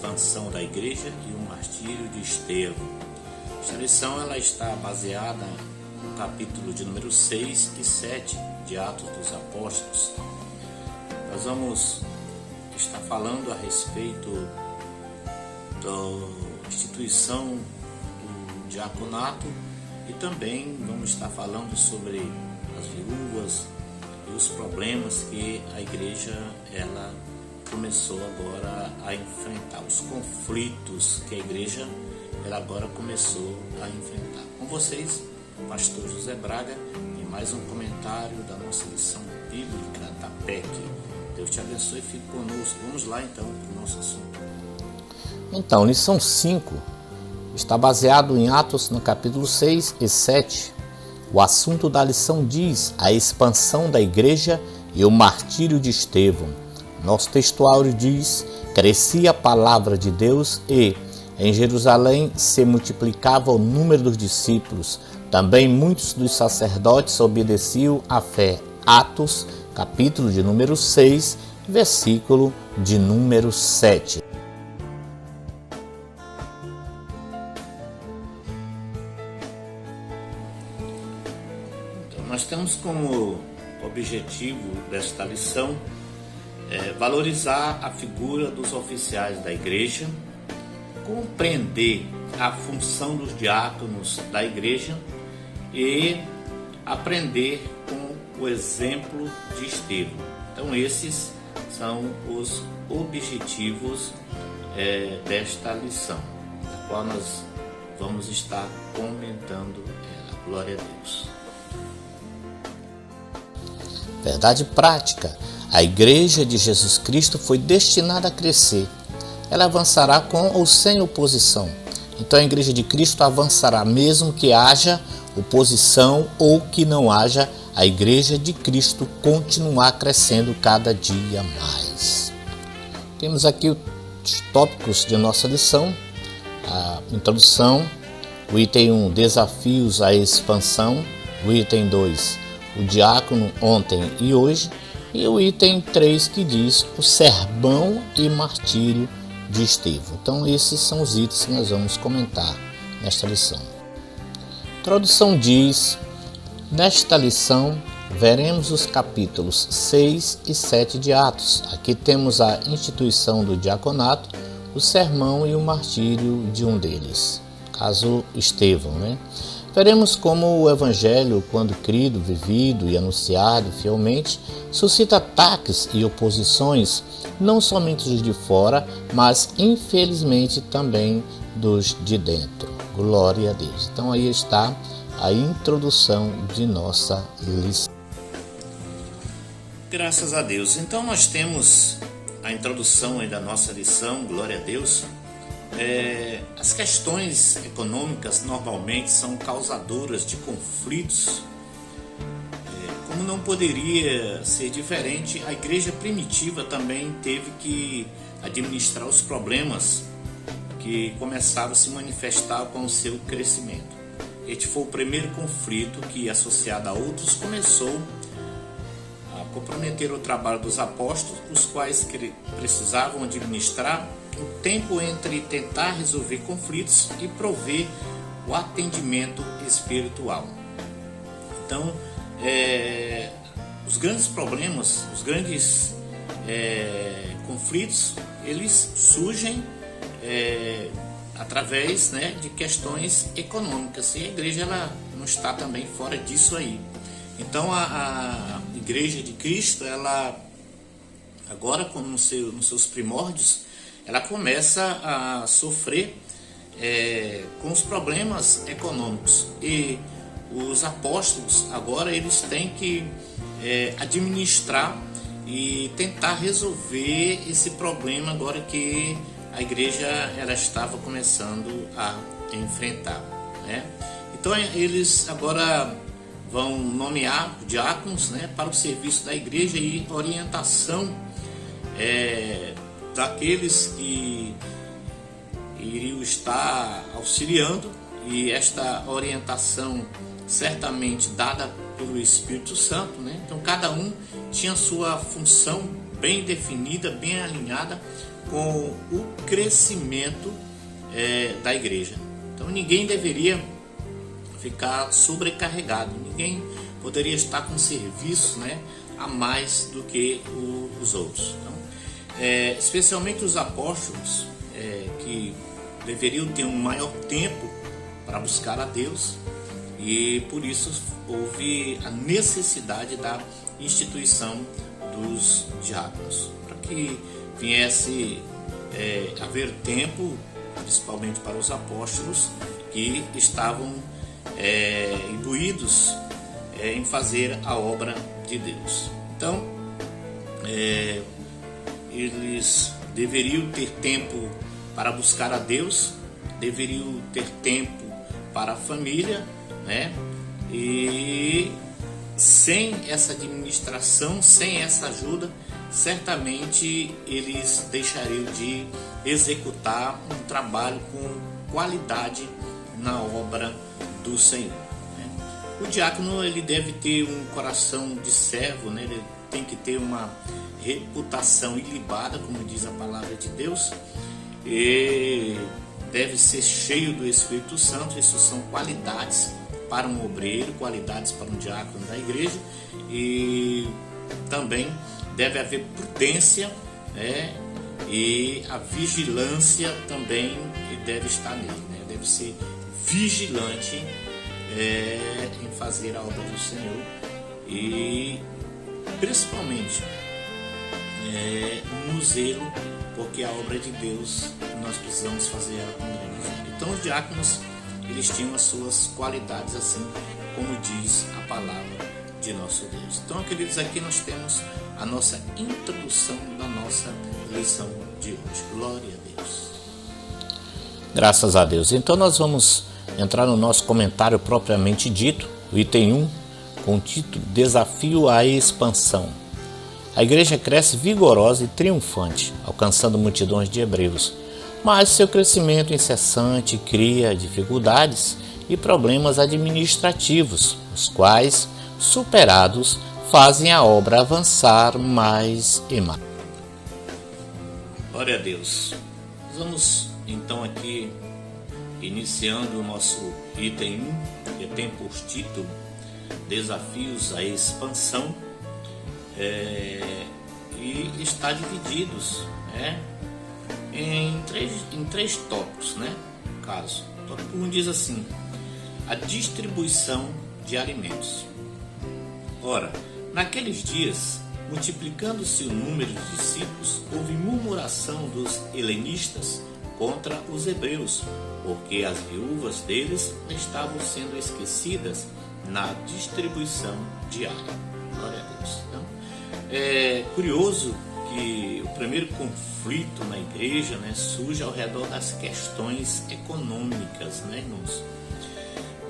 expansão da igreja e o martírio de Estevão. Esta lição ela está baseada no capítulo de número 6 e 7 de Atos dos Apóstolos. Nós vamos estar falando a respeito da instituição do diaconato e também vamos estar falando sobre as viúvas e os problemas que a igreja ela começou agora a enfrentar, os conflitos que a igreja ela agora começou a enfrentar. Com vocês, o pastor José Braga, e mais um comentário da nossa lição bíblica da PEC. Deus te abençoe e fique conosco. Vamos lá então para o nosso assunto. Então, lição 5 está baseado em Atos no capítulo 6 e 7. O assunto da lição diz a expansão da igreja e o martírio de Estevão. Nosso textuário diz: crescia a palavra de Deus e em Jerusalém se multiplicava o número dos discípulos. Também muitos dos sacerdotes obedeciam à fé. Atos, capítulo de número 6, versículo de número 7. Então, nós temos como objetivo desta lição valorizar a figura dos oficiais da igreja, compreender a função dos diáconos da igreja e aprender com o exemplo de Estevão. Então esses são os objetivos desta lição, da qual nós vamos estar comentando ela. Glória a Deus. Verdade prática. A igreja de Jesus Cristo foi destinada a crescer. Ela avançará com ou sem oposição. Então a igreja de Cristo avançará mesmo que haja oposição ou que não haja, a igreja de Cristo continuar crescendo cada dia mais. Temos aqui os tópicos de nossa lição, a introdução, o item 1, desafios à expansão, o item 2, o diácono ontem e hoje, e o item 3 que diz o sermão e martírio de Estevão. Então esses são os itens que nós vamos comentar nesta lição. A introdução diz: nesta lição veremos os capítulos 6 e 7 de Atos. Aqui temos a instituição do diaconato, o sermão e o martírio de um deles, caso Estevão, Veremos como o evangelho, quando crido, vivido e anunciado fielmente, suscita ataques e oposições, não somente dos de fora, mas infelizmente também dos de dentro. Glória a Deus. Então aí está a introdução de nossa lição. Graças a Deus. Então nós temos a introdução da nossa lição, glória a Deus. As questões econômicas normalmente são causadoras de conflitos. Como não poderia ser diferente, a igreja primitiva também teve que administrar os problemas que começaram a se manifestar com o seu crescimento. Este foi o primeiro conflito que, associado a outros, começou a comprometer o trabalho dos apóstolos, os quais precisavam administrar o tempo entre tentar resolver conflitos e prover o atendimento espiritual. Então, os grandes problemas, os grandes conflitos, eles surgem através de questões econômicas, e a igreja ela não está também fora disso aí. Então a igreja de Cristo, ela agora, como nos seus primórdios, ela começa a sofrer com os problemas econômicos, e os apóstolos agora eles têm que administrar e tentar resolver esse problema agora que a igreja ela estava começando a enfrentar, Então eles agora vão nomear diáconos, para o serviço da igreja e orientação daqueles que iriam estar auxiliando, e esta orientação certamente dada pelo Espírito Santo, Então cada um tinha sua função bem definida, bem alinhada com o crescimento da igreja. Então ninguém deveria ficar sobrecarregado, ninguém poderia estar com serviço, né, a mais do que os outros. Então, especialmente os apóstolos, que deveriam ter um maior tempo para buscar a Deus, e por isso houve a necessidade da instituição dos diáconos, para que viesse haver tempo, principalmente para os apóstolos que estavam imbuídos em fazer a obra de Deus. Então, eles deveriam ter tempo para buscar a Deus, deveriam ter tempo para a família, né? E sem essa administração, sem essa ajuda, certamente eles deixariam de executar um trabalho com qualidade na obra do Senhor, né? O diácono, ele deve ter um coração de servo, né? Ele tem que ter uma reputação ilibada, como diz a palavra de Deus, e deve ser cheio do Espírito Santo. Isso são qualidades para um obreiro, qualidades para um diácono da igreja. E também deve haver prudência, né? E a vigilância também deve estar nele, né? Deve ser vigilante em fazer a obra do Senhor, e principalmente no zelo, porque a obra de Deus nós precisamos fazer ela com grande zelo. Então os diáconos, eles tinham as suas qualidades, assim como diz a palavra de nosso Deus. Então, queridos, aqui nós temos a nossa introdução da nossa lição de hoje. Glória a Deus. Graças a Deus. Então nós vamos entrar no nosso comentário propriamente dito, o item 1, com o título Desafio à Expansão. A igreja cresce vigorosa e triunfante, alcançando multidões de hebreus, mas seu crescimento incessante cria dificuldades e problemas administrativos, os quais, superados, fazem a obra avançar mais e mais. Glória a Deus. Vamos então aqui iniciando o nosso item 1, que tem por título Desafios à Expansão, e está divididos, né, em três tópicos, né? No caso, o tópico 1 diz assim: a distribuição de alimentos. Ora, naqueles dias, multiplicando-se o número de discípulos, houve murmuração dos helenistas contra os hebreus, porque as viúvas deles estavam sendo esquecidas na distribuição diária. Glória a Deus. Então, é curioso que o primeiro conflito na igreja, né, surge ao redor das questões econômicas, né, irmãos?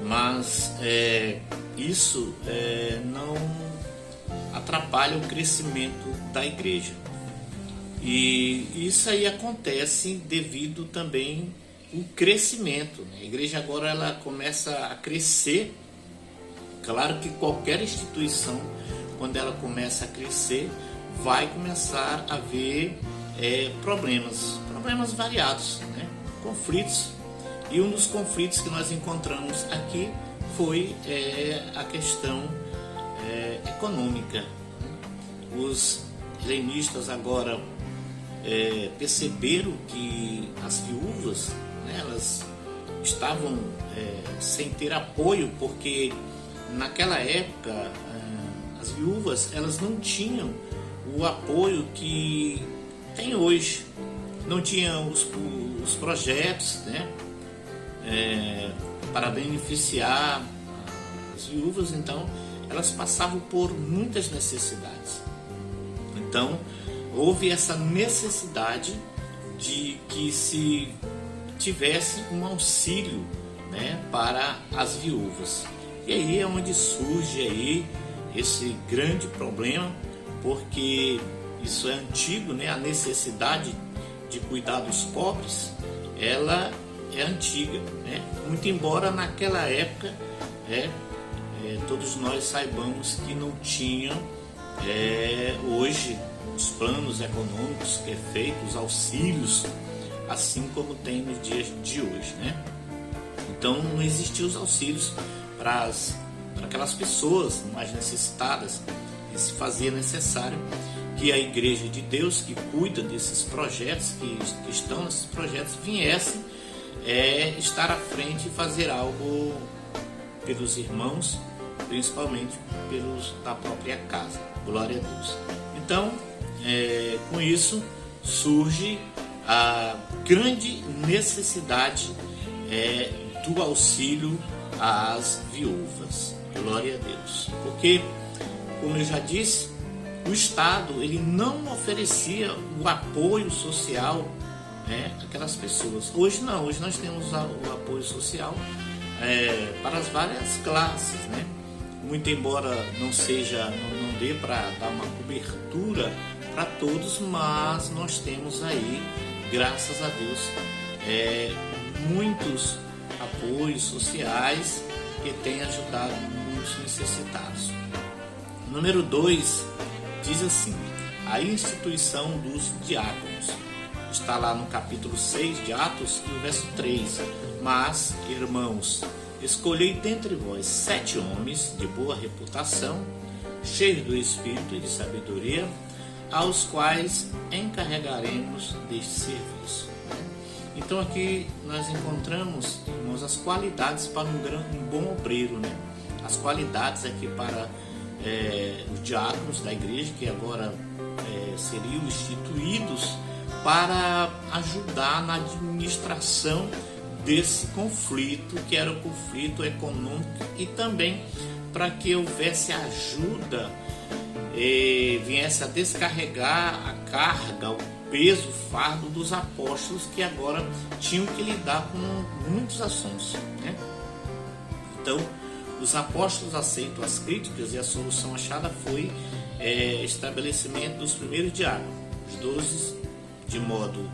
Mas isso não atrapalha o crescimento da igreja. E isso aí acontece devido também ao crescimento, né? A igreja agora ela começa a crescer. Claro que qualquer instituição, quando ela começa a crescer, vai começar a haver problemas variados, né? Conflitos. E um dos conflitos que nós encontramos aqui foi a questão econômica. Os helenistas agora perceberam que as viúvas, né, elas estavam sem ter apoio, porque naquela época as viúvas elas não tinham o apoio que tem hoje, não tinham os projetos, né, para beneficiar as viúvas. Então elas passavam por muitas necessidades. Então houve essa necessidade de que se tivesse um auxílio, né, para as viúvas. E aí é onde surge aí esse grande problema, porque isso é antigo, né? A necessidade de cuidar dos pobres, ela é antiga, né? Muito embora naquela época todos nós saibamos que não tinham hoje os planos econômicos que é feito, os auxílios, assim como tem nos dias de hoje, né? Então não existiam os auxílios para aquelas pessoas mais necessitadas, e se fazia necessário que a Igreja de Deus, que cuida desses projetos, que estão nesses projetos, viesse estar à frente e fazer algo pelos irmãos, principalmente pelos da própria casa. Glória a Deus. Então, com isso, surge a grande necessidade do auxílio às viúvas. Glória a Deus. Porque, como eu já disse, o Estado ele não oferecia o apoio social àquelas pessoas. Hoje não, hoje nós temos o apoio social para as várias classes, né? Muito embora não dê para dar uma cobertura para todos, mas nós temos aí, graças a Deus, muitos apoios sociais que têm ajudado muitos necessitados. Número 2 diz assim: a instituição dos diáconos. Está lá no capítulo 6 de Atos, e o verso 3. Mas, irmãos, escolhei dentre vós 7 homens de boa reputação, cheios do Espírito e de sabedoria, aos quais encarregaremos deste serviço. Então aqui nós encontramos, irmãos, as qualidades para um bom obreiro, né? As qualidades aqui para os diáconos da igreja, que agora seriam instituídos para ajudar na administração desse conflito, que era o conflito econômico, e também para que houvesse ajuda, viesse a descarregar a carga, o peso, o fardo dos apóstolos, que agora tinham que lidar com muitos assuntos, né? Então, os apóstolos aceitam as críticas, e a solução achada foi estabelecimento dos primeiros diáconos, os 12, de modo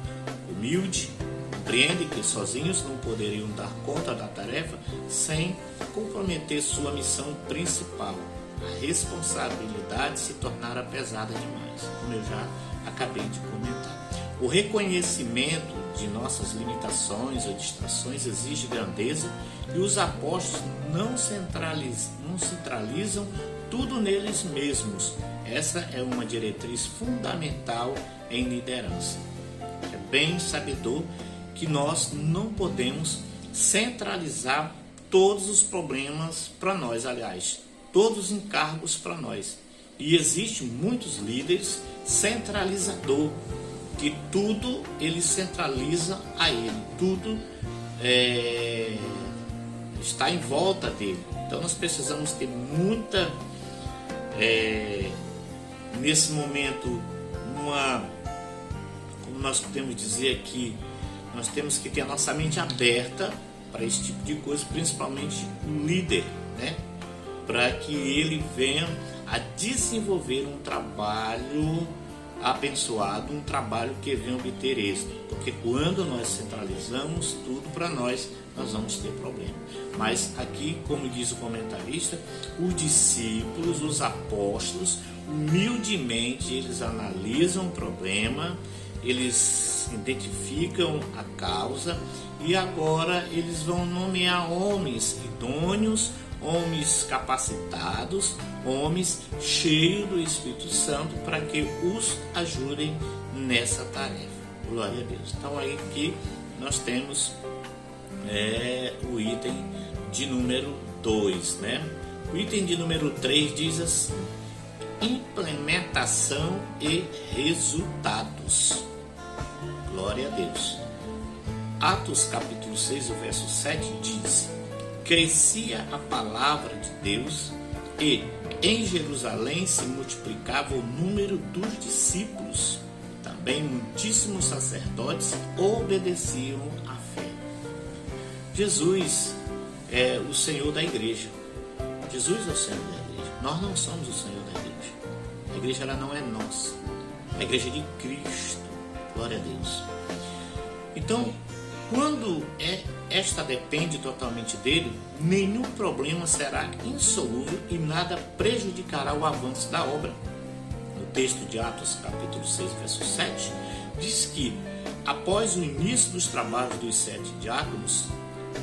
humilde, compreende que sozinhos não poderiam dar conta da tarefa sem comprometer sua missão principal. A responsabilidade se tornara pesada demais, como eu já acabei de comentar. O reconhecimento de nossas limitações ou distrações exige grandeza, e os apóstolos não centralizam tudo neles mesmos. Essa é uma diretriz fundamental em liderança. É bem sabedor que nós não podemos centralizar todos os problemas para nós, aliás, todos os encargos para nós. E existem muitos líderes centralizador, que tudo ele centraliza a ele, tudo está em volta dele. Então nós precisamos ter muita, nesse momento, como nós podemos dizer aqui, nós temos que ter a nossa mente aberta para esse tipo de coisa, principalmente o líder, né? Para que ele venha a desenvolver um trabalho abençoado, um trabalho que venha obter êxito. Porque quando nós centralizamos tudo para nós vamos ter problema. Mas aqui, como diz o comentarista, os discípulos, os apóstolos, humildemente eles analisam o problema, eles identificam a causa, e agora eles vão nomear homens idôneos, homens capacitados, homens cheios do Espírito Santo, para que os ajudem nessa tarefa. Glória a Deus. Então aí que nós temos o item de número 2, né? O item de número 3 diz assim: implementação e resultados. Glória a Deus. Atos capítulo 6, o verso 7 diz: crescia a palavra de Deus, e em Jerusalém se multiplicava o número dos discípulos. Também muitíssimos sacerdotes obedeciam à fé. Jesus é o Senhor da igreja. Jesus é o Senhor da igreja. Nós não somos o Senhor da igreja. A igreja ela não é nossa. A igreja é de Cristo. Glória a Deus. Então, quando esta depende totalmente dele, nenhum problema será insolúvel e nada prejudicará o avanço da obra. No texto de Atos capítulo 6, verso 7, diz que após o início dos trabalhos dos 7 diáconos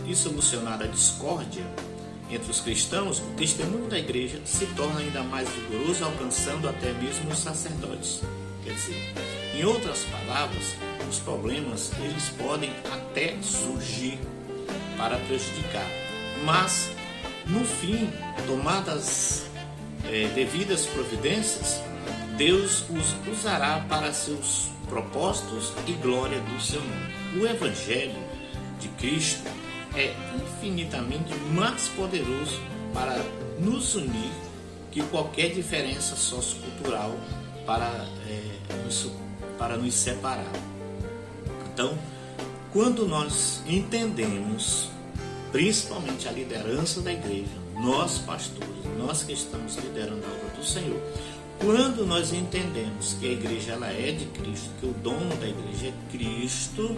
e solucionada a discórdia entre os cristãos, o testemunho da igreja se torna ainda mais vigoroso, alcançando até mesmo os sacerdotes. Quer dizer, em outras palavras, os problemas eles podem até surgir para prejudicar, mas no fim, tomadas devidas providências, Deus os usará para seus propósitos e glória do seu nome. O Evangelho de Cristo é infinitamente mais poderoso para nos unir que qualquer diferença sociocultural para nos separar. Então, quando nós entendemos, principalmente a liderança da igreja, nós pastores, nós que estamos liderando a obra do Senhor, quando nós entendemos que a igreja ela é de Cristo, que o dono da igreja é Cristo,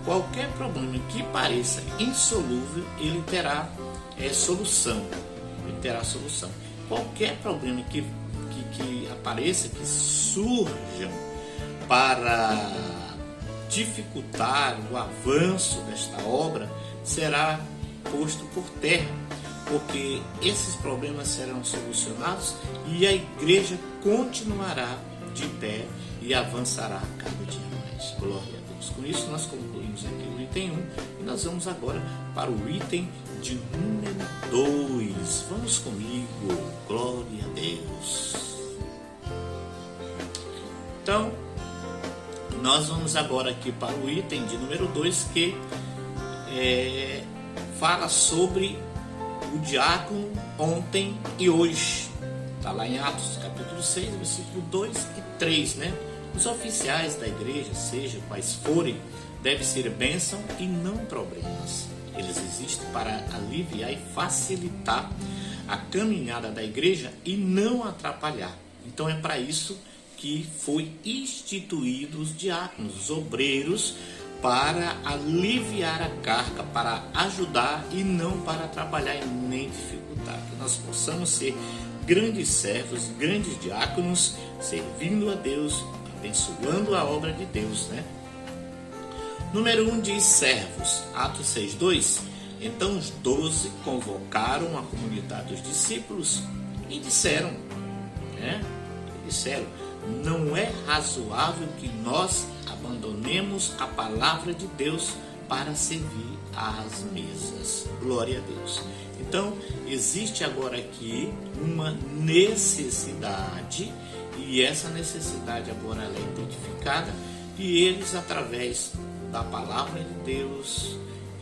qualquer problema que pareça insolúvel, ele terá solução. Ele terá solução. Qualquer problema que apareça, que surja para dificultar o avanço desta obra, será posto por terra, porque esses problemas serão solucionados e a igreja continuará de pé e avançará cada dia mais. Glória a Deus. Com isso nós concluímos aqui o item 1 e nós vamos agora para o item de número 2. Vamos comigo. Glória a Deus. Então, nós vamos agora aqui para o item de número 2, que fala sobre o diácono ontem e hoje. Está lá em Atos capítulo 6, versículo 2 e 3, né? Os oficiais da igreja, seja quais forem, devem ser bênção e não problemas. Eles existem para aliviar e facilitar a caminhada da igreja e não atrapalhar. Então é para isso que foi instituído os diáconos, os obreiros, para aliviar a carga, para ajudar e não para atrapalhar e nem dificultar. Que nós possamos ser grandes servos, grandes diáconos, servindo a Deus, abençoando a obra de Deus, né? Número 1 diz servos, Atos 6:2. Então os 12 convocaram a comunidade dos discípulos e disseram, não é razoável que nós abandonemos a palavra de Deus para servir às mesas. Glória a Deus. Então, existe agora aqui uma necessidade, e essa necessidade agora ela é identificada, e eles, através da palavra de Deus,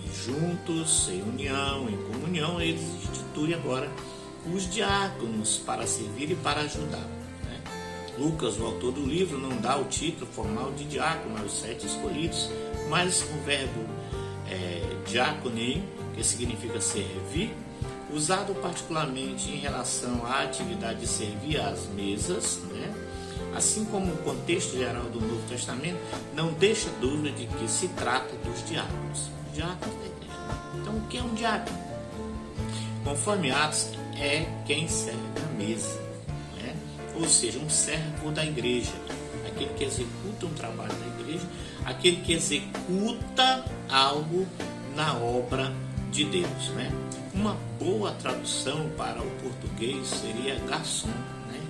e juntos, em união, em comunhão, eles instituem agora os diáconos para servir e para ajudar. Lucas, o autor do livro, não dá o título formal de diácono aos 7 escolhidos, mas o verbo diaconei, que significa servir, usado particularmente em relação à atividade de servir às mesas, né? Assim como o contexto geral do Novo Testamento, não deixa dúvida de que se trata dos diáconos, diáconos da igreja. Então, o que é um diácono? Conforme Atos, é quem serve na mesa. Ou seja, um servo da igreja, aquele que executa um trabalho da igreja, aquele que executa algo na obra de Deus, né? Uma boa tradução para o português seria garçom, né?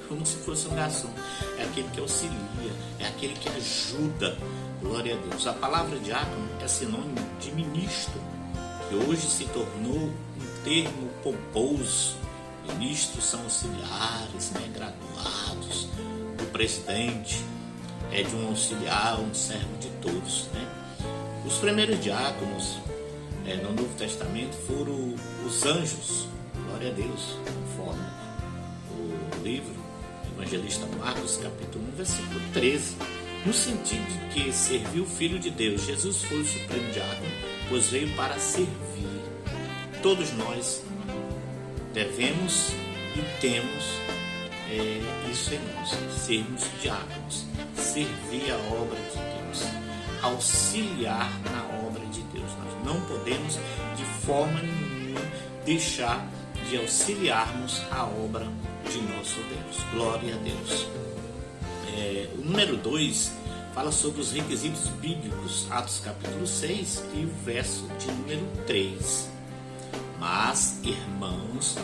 Como se fosse um garçom, é aquele que auxilia, é aquele que ajuda. Glória a Deus. A palavra diácono é sinônimo de ministro, que hoje se tornou um termo pomposo. Ministros são auxiliares, né, graduados do presidente, de um auxiliar, um servo de todos, né? Os primeiros diáconos no Novo Testamento foram os anjos, glória a Deus, conforme o livro do evangelista Marcos, capítulo 1, versículo 13, no sentido de que serviu o Filho de Deus. Jesus foi o supremo diácono, pois veio para servir. Todos nós devemos e temos isso em nós, sermos diáconos, servir a obra de Deus, auxiliar na obra de Deus. Nós não podemos de forma nenhuma deixar de auxiliarmos a obra de nosso Deus. Glória a Deus. O número 2 fala sobre os requisitos bíblicos, Atos capítulo 6 e o verso de número 3. Mas, irmãos,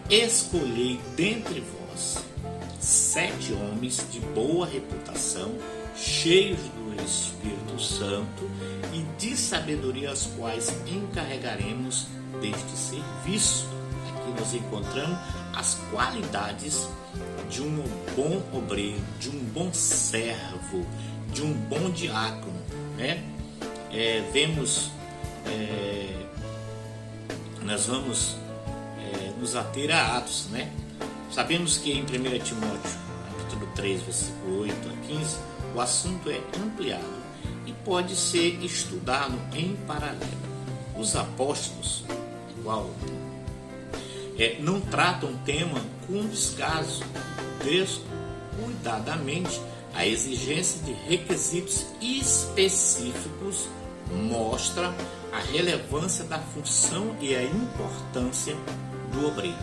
escolhei dentre vós 7 homens de boa reputação, cheios do Espírito Santo e de sabedoria, as quais encarregaremos deste serviço. Aqui nós encontramos as qualidades de um bom obreiro, de um bom servo, de um bom diácono, né? Nós vamos nos ater a Atos, né? Sabemos que em 1 Timóteo, capítulo 3, versículo 8 a 15, o assunto é ampliado e pode ser estudado em paralelo. Os apóstolos, igual, não tratam o tema com descaso, descuidadamente. A exigência de requisitos específicos mostra a relevância da função e a importância do obreiro.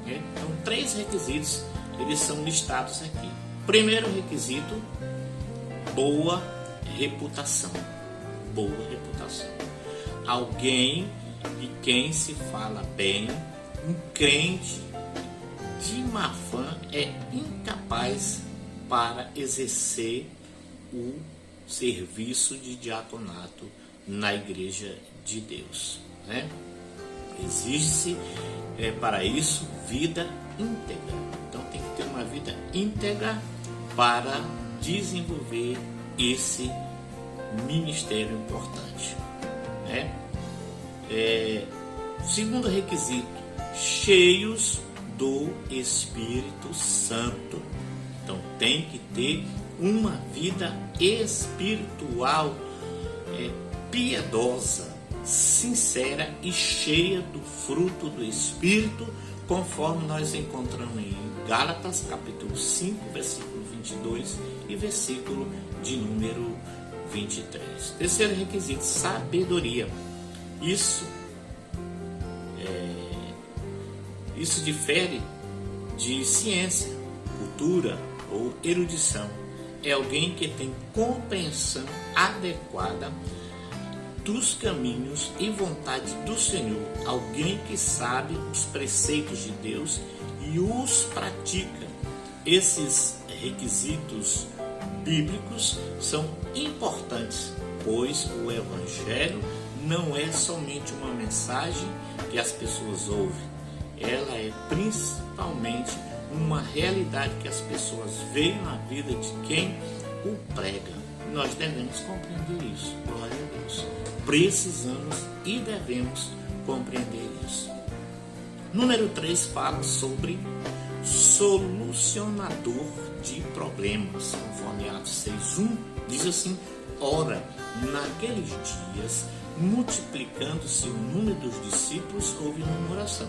Então, 3 requisitos eles são listados aqui. Primeiro requisito, boa reputação. Boa reputação. Alguém de quem se fala bem, um crente de má fama é incapaz para exercer o serviço de diaconato na igreja de Deus, né? Exige-se para isso vida íntegra. Então tem que ter uma vida íntegra para desenvolver esse ministério importante, né? Segundo requisito, cheios do Espírito Santo. Então tem que ter uma vida espiritual piedosa, sincera e cheia do fruto do Espírito, conforme nós encontramos em Gálatas capítulo 5, versículo 22 e versículo de número 23. Terceiro requisito, sabedoria. Isso difere de ciência, cultura ou erudição. É alguém que tem compreensão adequada dos caminhos e vontade do Senhor, alguém que sabe os preceitos de Deus e os pratica. Esses requisitos bíblicos são importantes, pois o Evangelho não é somente uma mensagem que as pessoas ouvem, ela é principalmente uma realidade que as pessoas veem na vida de quem o prega. Nós devemos compreender isso, glória a Deus. Precisamos e devemos compreender isso. Número 3 fala sobre solucionador de problemas, conforme Atos 6:1 diz assim: ora, naqueles dias, multiplicando-se o número dos discípulos, houve murmuração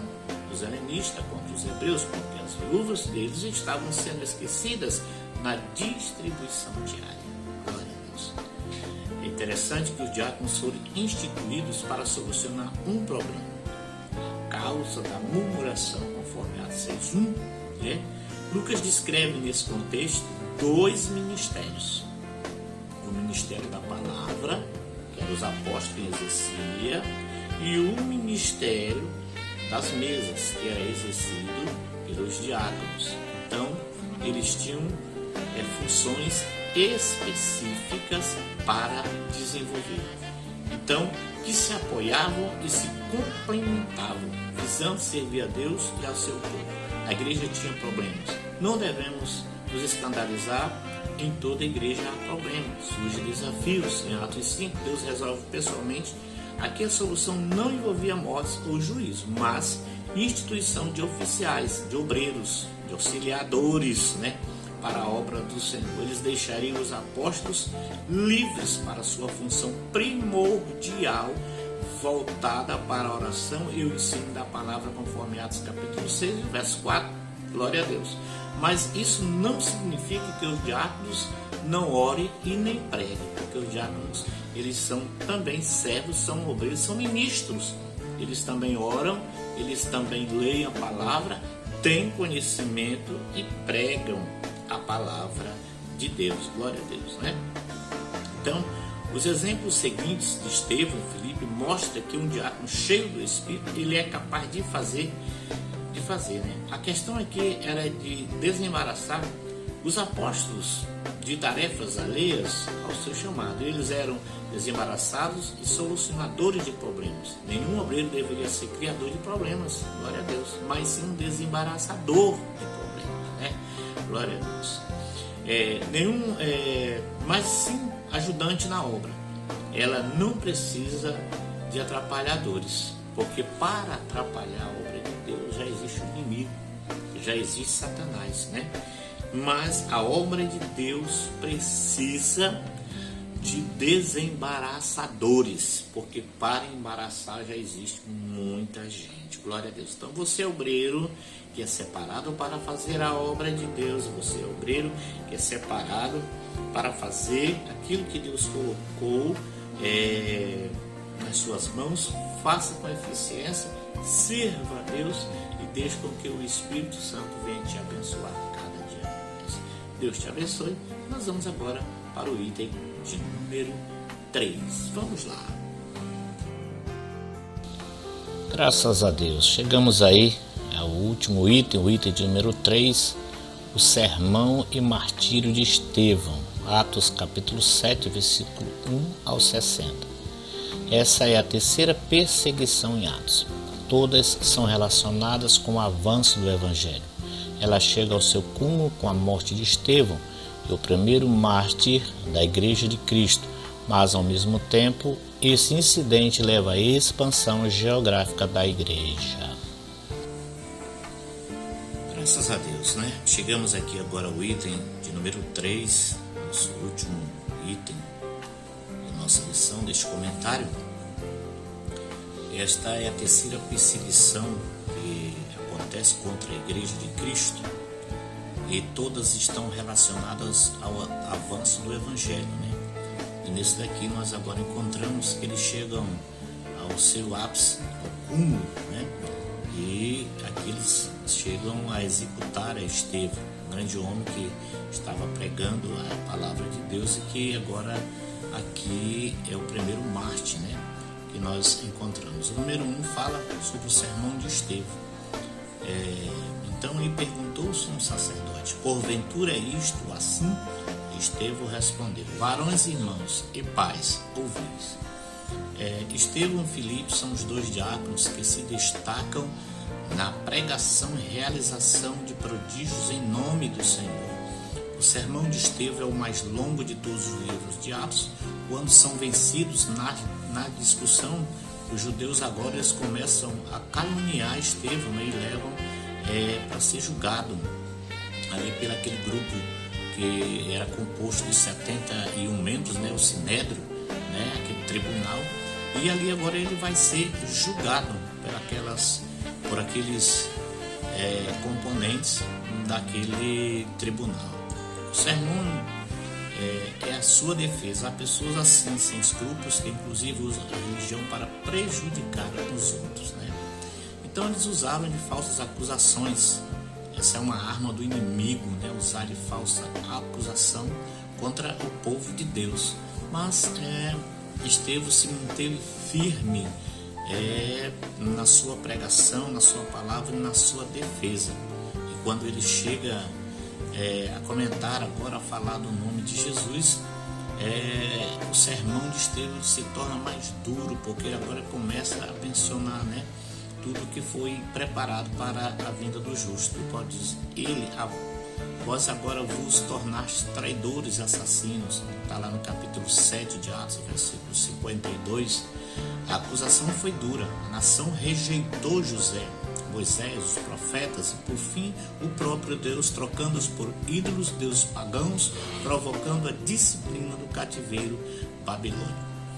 dos helenistas contra os hebreus, porque as viúvas deles estavam sendo esquecidas na distribuição diária. Glória a Deus. É interessante que os diáconos foram instituídos para solucionar um problema, a causa da murmuração, conforme Atos 6:1. Lucas descreve nesse contexto 2 ministérios: o ministério da palavra, que eram os apóstolos que exercia, e o ministério das mesas, que era exercido pelos diáconos. Então, eles tinham funções específicas para desenvolver. Então, que se apoiavam e se complementavam, visando servir a Deus e ao seu povo. A igreja tinha problemas. Não devemos nos escandalizar. Em toda igreja há problemas, surgem desafios. Em Atos 5, Deus resolve pessoalmente. Aqui a solução não envolvia mortes ou juízo, mas instituição de oficiais, de obreiros, de auxiliadores, para a obra do Senhor. Eles deixariam os apóstolos livres para a sua função primordial, voltada para a oração e o ensino da palavra, conforme Atos capítulo 6, verso 4. Glória a Deus. Mas isso não significa que os diáconos não orem e nem preguem, porque os diáconos, eles são também servos, são obreiros, são ministros. Eles também oram, eles também leem a palavra, têm conhecimento e pregam a palavra de Deus. Glória a Deus, né? Então, os exemplos seguintes de Estevão e Filipe mostram que um diácono cheio do Espírito, ele é capaz de fazer, né? A questão aqui era de desembaraçar os apóstolos de tarefas alheias ao seu chamado. Eles eram desembaraçados e solucionadores de problemas. Nenhum obreiro deveria ser criador de problemas, glória a Deus, mas sim um desembaraçador de problemas, né? Glória a Deus. Mas sim ajudante na obra. Ela não precisa de atrapalhadores, porque para atrapalhar a obra de Deus já existe o inimigo, já existe Satanás, né? Mas a obra de Deus precisa de desembaraçadores, porque para embaraçar já existe muita gente. Glória a Deus. Então você é obreiro que é separado para fazer a obra de Deus, você é obreiro que é separado para fazer aquilo que Deus colocou nas suas mãos. Faça com eficiência, sirva a Deus e deixe com que o Espírito Santo venha te abençoar cada dia mais. Deus te abençoe. Nós vamos agora para o item de número 3. Vamos lá. Graças a Deus. Chegamos aí ao último item, o item de número 3, o sermão e martírio de Estevão, Atos capítulo 7, versículo 1 ao 60. Essa é a terceira perseguição em Atos. Todas são relacionadas com o avanço do Evangelho. Ela chega ao seu cúmulo com a morte de Estevão, o primeiro mártir da Igreja de Cristo, mas ao mesmo tempo esse incidente leva à expansão geográfica da Igreja. Graças a Deus, né? Chegamos aqui agora ao item de número 3, nosso último item da nossa lição deste comentário. Esta é a terceira perseguição que acontece contra a Igreja de Cristo, e todas estão relacionadas ao avanço do Evangelho, né? E nesse daqui nós agora encontramos que eles chegam ao seu ápice, ao cúmulo, né? E aqui eles chegam a executar a Estevão, um grande homem que estava pregando a palavra de Deus e que agora aqui é o primeiro mártir, né? Que nós encontramos. O número 1 fala sobre o sermão de Estevão. Então lhe perguntou o sumo sacerdote: porventura é isto assim? Estevão respondeu: varões, irmãos e pais, ouvis. Estevão e Filipe são os dois diáconos que se destacam na pregação e realização de prodígios em nome do Senhor. O sermão de Estevão é o mais longo de todos os livros de Atos. Quando são vencidos na discussão, os judeus agora eles começam a caluniar Estevão, né, e levam para ser julgado ali pelo aquele grupo que era composto de 71 membros, né, o Sinédrio, né, aquele tribunal, e ali agora ele vai ser julgado por aqueles componentes daquele tribunal. O sermão é a sua defesa. Há pessoas assim, sem escrúpulos, que inclusive usam a religião para prejudicar os outros, né? Então eles usavam de falsas acusações. Essa é uma arma do inimigo, né? Usar de falsa acusação contra o povo de Deus. Mas Estevão se manteve firme na sua pregação, na sua palavra e na sua defesa. E quando ele chega a comentar agora, a falar do nome de Jesus, o sermão de Estevão se torna mais duro, porque agora começa a mencionar, né, tudo que foi preparado para a vinda do justo. Ele pode dizer: vós agora vos tornaste traidores, assassinos. Está lá no capítulo 7 de Atos, versículo 52. A acusação foi dura. A nação rejeitou Moisés, os profetas e, por fim, o próprio Deus, trocando-os por ídolos, deuses pagãos, provocando a disciplina do cativeiro babilônico.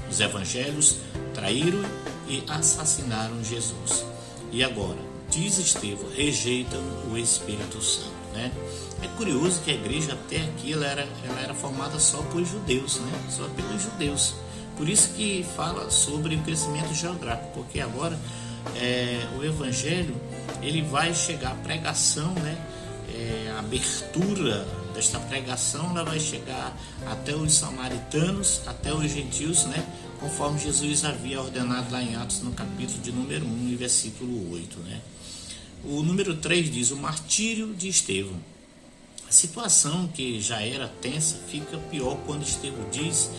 Os evangelhos traíram e assassinaram Jesus. E agora, diz Estevão, rejeitam o Espírito Santo, né? É curioso que a igreja até aqui ela era formada só por judeus, né? Só pelos judeus. Por isso que fala sobre o crescimento geográfico, porque agora o evangelho ele vai chegar à pregação, né? A abertura desta pregação, ela vai chegar até os samaritanos, até os gentios, né? Conforme Jesus havia ordenado lá em Atos, no capítulo de número 1 e versículo 8, né? O número 3 diz: o martírio de Estevão. A situação, que já era tensa, fica pior quando Estevão diz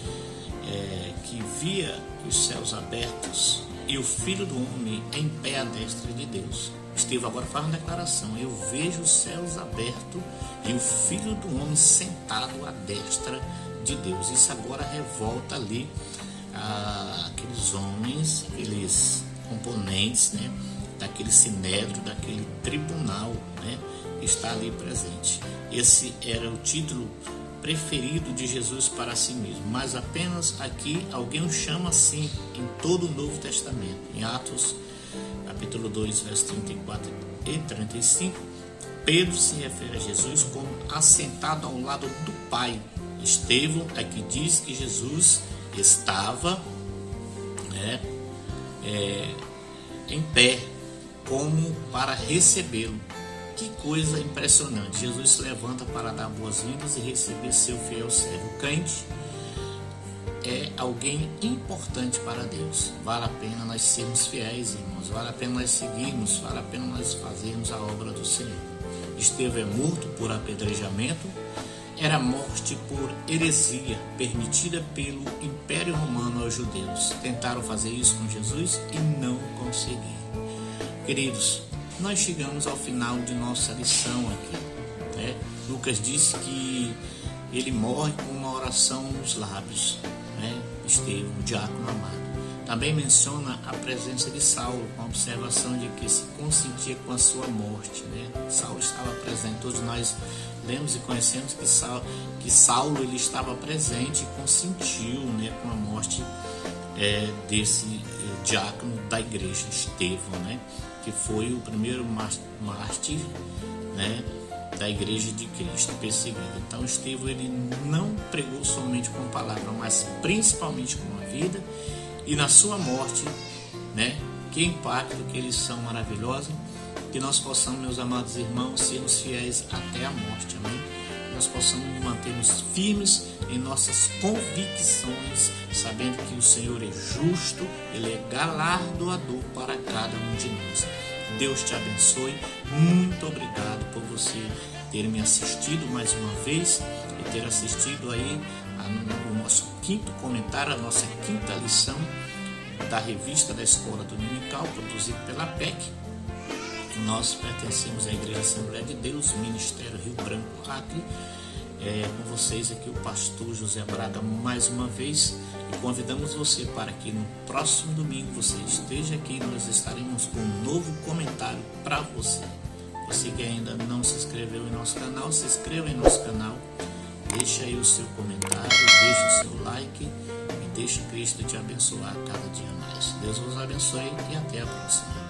que via os céus abertos e o Filho do Homem em pé à destra de Deus. Estevão agora faz uma declaração: eu vejo os céus abertos e o Filho do Homem sentado à destra de Deus. Isso agora revolta ali aqueles homens, aqueles componentes, né, daquele sinédrio, daquele tribunal, né, que está ali presente. Esse era o título preferido de Jesus para si mesmo, mas apenas aqui alguém o chama assim em todo o Novo Testamento. Em Atos capítulo 2, versos 34 e 35, Pedro se refere a Jesus como assentado ao lado do Pai. Estevão aqui diz que Jesus estava em pé, como para recebê-lo. Que coisa impressionante! Jesus se levanta para dar boas-vindas e receber seu fiel servo. O crente é alguém importante para Deus. Vale a pena nós sermos fiéis, irmãos. Vale a pena nós seguirmos, vale a pena nós fazermos a obra do Senhor. Estevão é morto por apedrejamento. Era morte por heresia permitida pelo Império Romano aos judeus. Tentaram fazer isso com Jesus e não conseguiram. Queridos, nós chegamos ao final de nossa lição aqui, né? Lucas disse que ele morre com uma oração nos lábios, né? Estevão, o diácono amado. Também menciona a presença de Saulo, com a observação de que se consentia com a sua morte, né? Saulo estava presente. Todos nós lemos e conhecemos que Saulo ele estava presente e consentiu, né, com a morte desse diácono da igreja, Estevão, né, que foi o primeiro mártir, né, da igreja de Cristo, perseguido. Então Estevão ele não pregou somente com a palavra, mas principalmente com a vida, e na sua morte, né, que impacto, que lição maravilhosa. Que nós possamos, meus amados irmãos, sermos fiéis até a morte, amém? Que nós possamos nos mantermos firmes em nossas convicções, sabendo que o Senhor é justo, Ele é galardoador para cada um de nós. Deus te abençoe, muito obrigado por você ter me assistido mais uma vez e ter assistido aí o nosso quinto comentário, a nossa quinta lição da revista da Escola Dominical, produzida pela PEC. Nós pertencemos à Igreja Assembleia de Deus, Ministério Rio Branco, Acre. Com vocês aqui o pastor José Braga mais uma vez, e convidamos você para que no próximo domingo você esteja aqui. Nós estaremos com um novo comentário para você. Você que ainda não se inscreveu em nosso canal, se inscreva em nosso canal, deixa aí o seu comentário, deixa o seu like e deixa Cristo te abençoar cada dia mais. Deus vos abençoe e até a próxima.